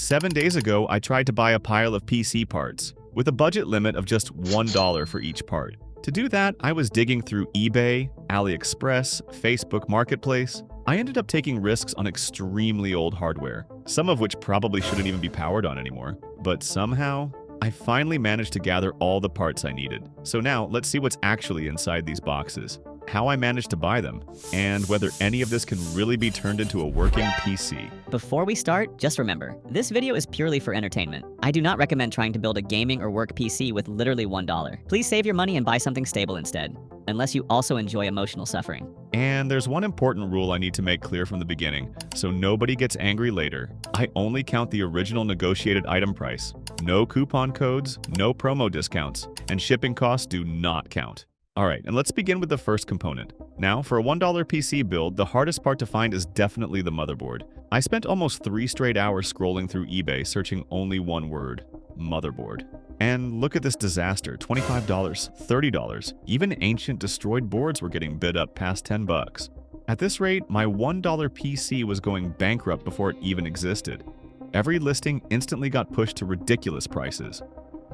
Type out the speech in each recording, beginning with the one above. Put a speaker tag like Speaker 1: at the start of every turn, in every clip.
Speaker 1: 7 days ago, I tried to buy a pile of PC parts, with a budget limit of just $1 for each part. To do that, I was digging through eBay, AliExpress, Facebook Marketplace. I ended up taking risks on extremely old hardware, some of which probably shouldn't even be powered on anymore. But somehow, I finally managed to gather all the parts I needed. So now, let's see what's actually inside these boxes, how I managed to buy them, and whether any of this can really be turned into a working PC.
Speaker 2: Before we start, just remember, this video is purely for entertainment. I do not recommend trying to build a gaming or work PC with literally $1. Please save your money and buy something stable instead, unless you also enjoy emotional suffering.
Speaker 1: And there's one important rule I need to make clear from the beginning, so nobody gets angry later. I only count the original negotiated item price. No coupon codes, no promo discounts, and shipping costs do not count. Alright, and let's begin with the first component. Now, for a $1 PC build, the hardest part to find is definitely the motherboard. I spent almost 3 straight hours scrolling through eBay searching only one word: motherboard. And look at this disaster, $25, $30. Even ancient destroyed boards were getting bid up past 10 bucks. At this rate, my $1 PC was going bankrupt before it even existed. Every listing instantly got pushed to ridiculous prices.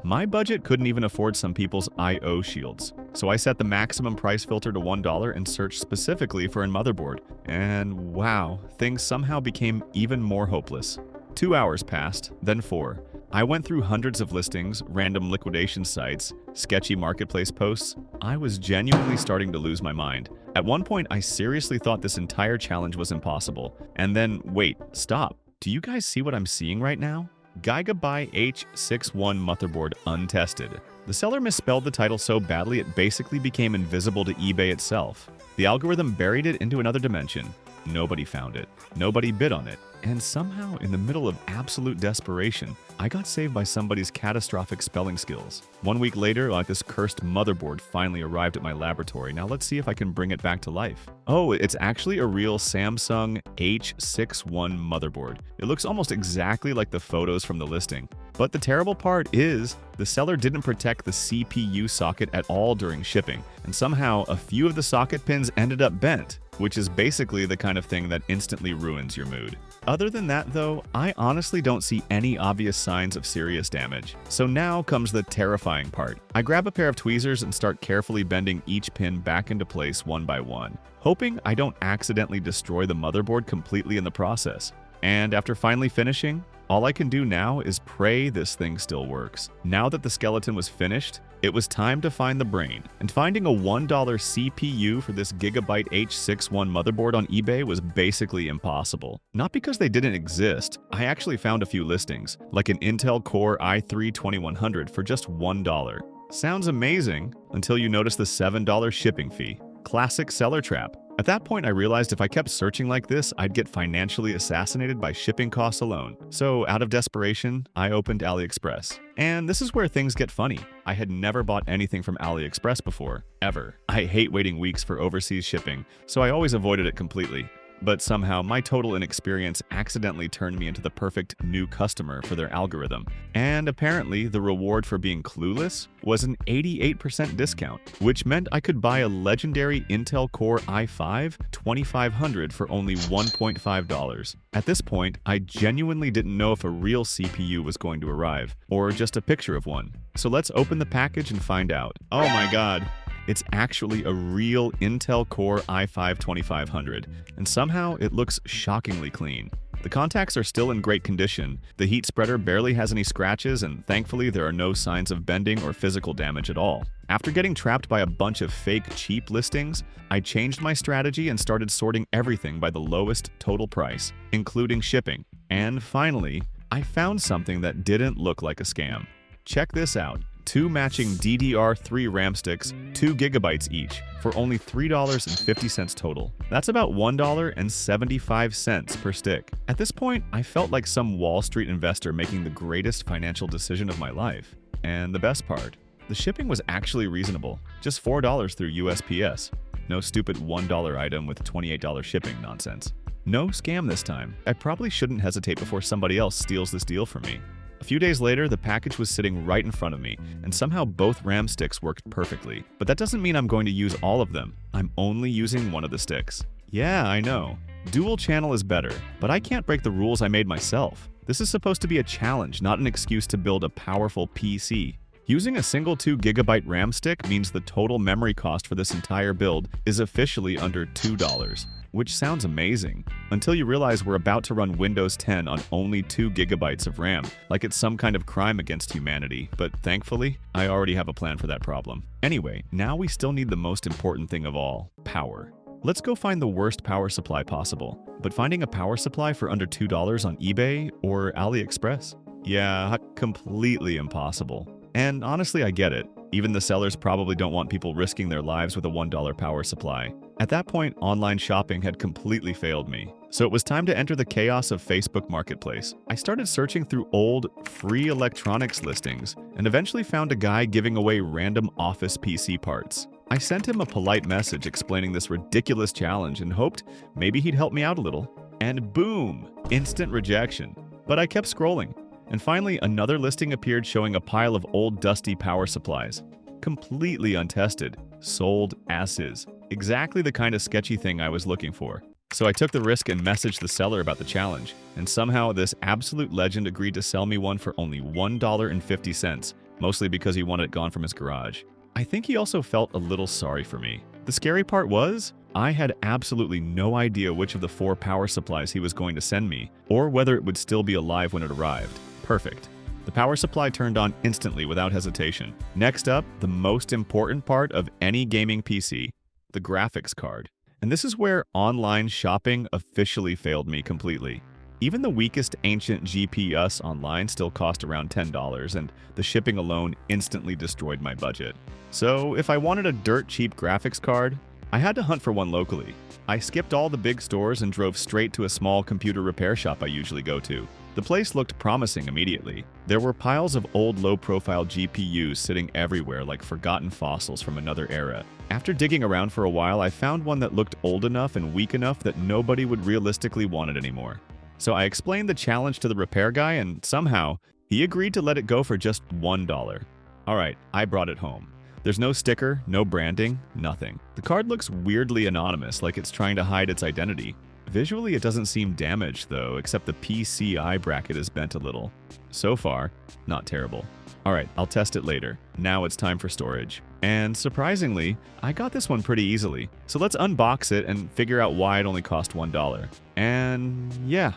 Speaker 1: My budget couldn't even afford some people's I/O shields, so I set the maximum price filter to $1 and searched specifically for a motherboard. And wow, things somehow became even more hopeless. 2 hours passed, then 4. I went through hundreds of listings, random liquidation sites, sketchy marketplace posts. I was genuinely starting to lose my mind. At one point, I seriously thought this entire challenge was impossible. And then, wait, stop. Do you guys see what I'm seeing right now? Gigabyte H61 motherboard untested. The seller misspelled the title so badly it basically became invisible to eBay itself. The algorithm buried it into another dimension. Nobody found it. Nobody bid on it. And somehow, in the middle of absolute desperation, I got saved by somebody's catastrophic spelling skills. 1 week later, this cursed motherboard finally arrived at my laboratory. Now let's see if I can bring it back to life. Oh, it's actually a real Samsung H61 motherboard. It looks almost exactly like the photos from the listing. But the terrible part is, the seller didn't protect the CPU socket at all during shipping, and somehow a few of the socket pins ended up bent, which is basically the kind of thing that instantly ruins your mood. Other than that though, I honestly don't see any obvious signs of serious damage. So now comes the terrifying part. I grab a pair of tweezers and start carefully bending each pin back into place one by one, hoping I don't accidentally destroy the motherboard completely in the process. And after finally finishing, all I can do now is pray this thing still works. Now that the skeleton was finished, it was time to find the brain. And finding a $1 CPU for this Gigabyte H61 motherboard on eBay was basically impossible. Not because they didn't exist, I actually found a few listings, like an Intel Core i3-2100 for just $1. Sounds amazing, until you notice the $7 shipping fee. Classic seller trap. At that point, I realized if I kept searching like this, I'd get financially assassinated by shipping costs alone. So, out of desperation, I opened AliExpress. And this is where things get funny. I had never bought anything from AliExpress before, ever. I hate waiting weeks for overseas shipping, so I always avoided it completely. But somehow, my total inexperience accidentally turned me into the perfect new customer for their algorithm. And apparently, the reward for being clueless was an 88% discount, which meant I could buy a legendary Intel Core i5-2500 for only $1.5. At this point, I genuinely didn't know if a real CPU was going to arrive, or just a picture of one. So let's open the package and find out. Oh my god. It's actually a real Intel Core i5-2500, and somehow it looks shockingly clean. The contacts are still in great condition, the heat spreader barely has any scratches, and thankfully there are no signs of bending or physical damage at all. After getting trapped by a bunch of fake cheap listings, I changed my strategy and started sorting everything by the lowest total price, including shipping. And finally, I found something that didn't look like a scam. Check this out. 2 matching DDR3 RAM sticks, 2 gigabytes each, for only $3.50 total. That's about $1.75 per stick. At this point, I felt like some Wall Street investor making the greatest financial decision of my life. And the best part, the shipping was actually reasonable, just $4 through USPS. No stupid $1 item with $28 shipping nonsense. No scam this time. I probably shouldn't hesitate before somebody else steals this deal from me. A few days later, the package was sitting right in front of me, and somehow both RAM sticks worked perfectly. But that doesn't mean I'm going to use all of them. I'm only using one of the sticks. Yeah, I know. Dual channel is better, but I can't break the rules I made myself. This is supposed to be a challenge, not an excuse to build a powerful PC. Using a single 2GB RAM stick means the total memory cost for this entire build is officially under $2, which sounds amazing, until you realize we're about to run Windows 10 on only 2GB of RAM, like it's some kind of crime against humanity, but thankfully, I already have a plan for that problem. Anyway, now we still need the most important thing of all, power. Let's go find the worst power supply possible, but finding a power supply for under $2 on eBay or AliExpress? Yeah, completely impossible. And honestly, I get it. Even the sellers probably don't want people risking their lives with a $1 power supply. At that point, online shopping had completely failed me. So it was time to enter the chaos of Facebook Marketplace. I started searching through old, free electronics listings and eventually found a guy giving away random office PC parts. I sent him a polite message explaining this ridiculous challenge and hoped maybe he'd help me out a little. And boom! Instant rejection. But I kept scrolling. And finally, another listing appeared showing a pile of old dusty power supplies. Completely untested. Sold as is. Exactly the kind of sketchy thing I was looking for. So I took the risk and messaged the seller about the challenge. And somehow this absolute legend agreed to sell me one for only $1.50, mostly because he wanted it gone from his garage. I think he also felt a little sorry for me. The scary part was, I had absolutely no idea which of the 4 power supplies he was going to send me, or whether it would still be alive when it arrived. Perfect. The power supply turned on instantly without hesitation. Next up, the most important part of any gaming PC, the graphics card. And this is where online shopping officially failed me completely. Even the weakest ancient GPS online still cost around $10, and the shipping alone instantly destroyed my budget. So if I wanted a dirt cheap graphics card, I had to hunt for one locally. I skipped all the big stores and drove straight to a small computer repair shop I usually go to. The place looked promising immediately. There were piles of old low-profile GPUs sitting everywhere like forgotten fossils from another era. After digging around for a while, I found one that looked old enough and weak enough that nobody would realistically want it anymore. So I explained the challenge to the repair guy and somehow, he agreed to let it go for just $1. Alright, I brought it home. There's no sticker, no branding, nothing. The card looks weirdly anonymous, like it's trying to hide its identity. Visually, it doesn't seem damaged though, except the PCI bracket is bent a little. So far, not terrible. Alright, I'll test it later. Now it's time for storage. And surprisingly, I got this one pretty easily. So let's unbox it and figure out why it only cost $1. And yeah,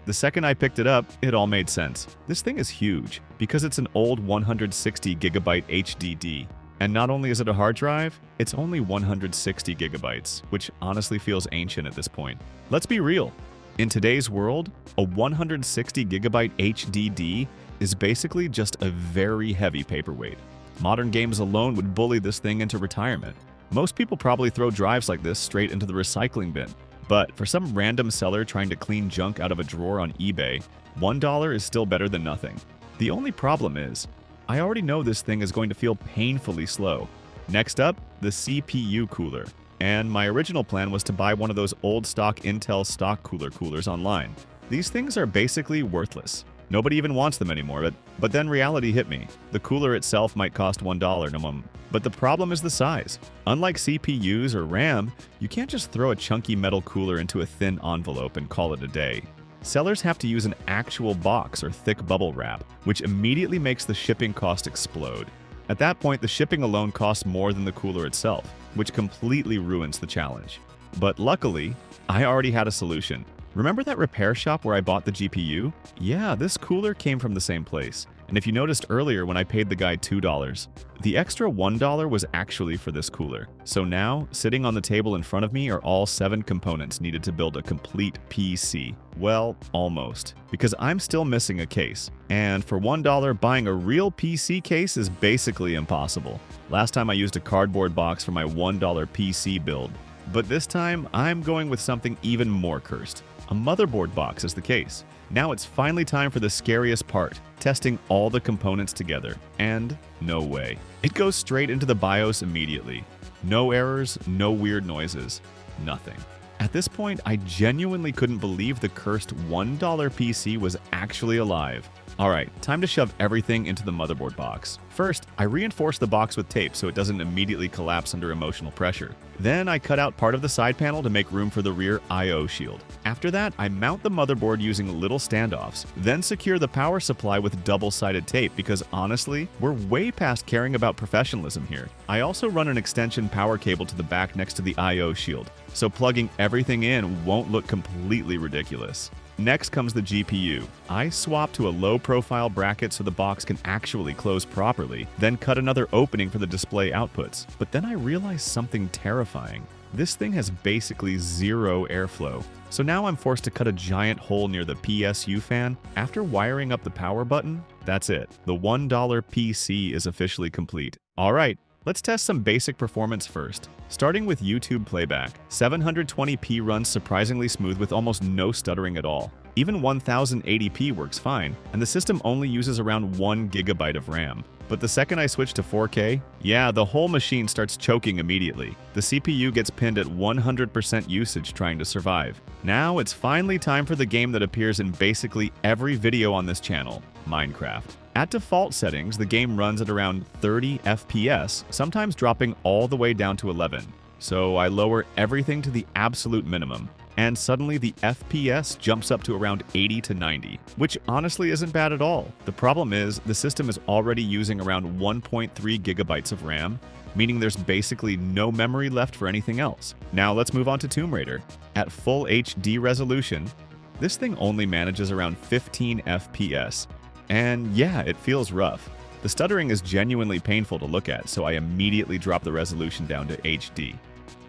Speaker 1: the second I picked it up, it all made sense. This thing is huge, because it's an old 160GB HDD. And not only is it a hard drive, it's only 160 gigabytes, which honestly feels ancient at this point. Let's be real. In today's world, a 160 gigabyte HDD is basically just a very heavy paperweight. Modern games alone would bully this thing into retirement. Most people probably throw drives like this straight into the recycling bin. But for some random seller trying to clean junk out of a drawer on eBay, $1 is still better than nothing. The only problem is, I already know this thing is going to feel painfully slow. Next up, the CPU cooler. And my original plan was to buy one of those old stock Intel stock coolers online. These things are basically worthless. Nobody even wants them anymore, but then reality hit me. The cooler itself might cost $1 minimum, but the problem is the size. Unlike CPUs or RAM, you can't just throw a chunky metal cooler into a thin envelope and call it a day. Sellers have to use an actual box or thick bubble wrap, which immediately makes the shipping cost explode. At that point, the shipping alone costs more than the cooler itself, which completely ruins the challenge. But luckily, I already had a solution. Remember that repair shop where I bought the GPU? Yeah, this cooler came from the same place. And if you noticed earlier when I paid the guy $2, the extra $1 was actually for this cooler. So now, sitting on the table in front of me are all 7 components needed to build a complete PC. Well, almost. Because I'm still missing a case. And for $1, buying a real PC case is basically impossible. Last time I used a cardboard box for my $1 PC build. But this time, I'm going with something even more cursed. A motherboard box is the case. Now it's finally time for the scariest part, testing all the components together. And no way. It goes straight into the BIOS immediately. No errors, no weird noises, nothing. At this point, I genuinely couldn't believe the cursed $1 PC was actually alive. Alright, time to shove everything into the motherboard box. First, I reinforce the box with tape so it doesn't immediately collapse under emotional pressure. Then I cut out part of the side panel to make room for the rear I/O shield. After that, I mount the motherboard using little standoffs, then secure the power supply with double-sided tape because honestly, we're way past caring about professionalism here. I also run an extension power cable to the back next to the I/O shield, so plugging everything in won't look completely ridiculous. Next comes the GPU. I swap to a low-profile bracket so the box can actually close properly, then cut another opening for the display outputs. But then I realized something terrifying. This thing has basically zero airflow. So now I'm forced to cut a giant hole near the PSU fan. After wiring up the power button, that's it. The $1 PC is officially complete. Alright, let's test some basic performance first. Starting with YouTube playback, 720p runs surprisingly smooth with almost no stuttering at all. Even 1080p works fine, and the system only uses around 1 GB of RAM. But the second I switch to 4K, yeah, the whole machine starts choking immediately. The CPU gets pinned at 100% usage trying to survive. Now it's finally time for the game that appears in basically every video on this channel, Minecraft. At default settings, the game runs at around 30 FPS, sometimes dropping all the way down to 11. So I lower everything to the absolute minimum, and suddenly the FPS jumps up to around 80 to 90, which honestly isn't bad at all. The problem is, the system is already using around 1.3 gigabytes of RAM, meaning there's basically no memory left for anything else. Now let's move on to Tomb Raider. At full HD resolution, this thing only manages around 15 FPS. And yeah, it feels rough. The stuttering is genuinely painful to look at, so I immediately drop the resolution down to HD.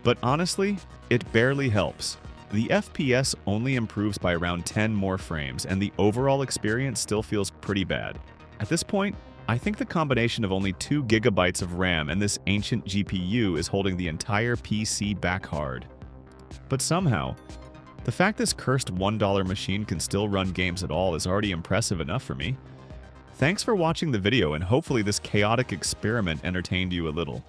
Speaker 1: But honestly, it barely helps. The FPS only improves by around 10 more frames, and the overall experience still feels pretty bad. At this point, I think the combination of only 2 gigabytes of RAM and this ancient GPU is holding the entire PC back hard. But somehow, the fact this cursed $1 machine can still run games at all is already impressive enough for me. Thanks for watching the video, and hopefully this chaotic experiment entertained you a little.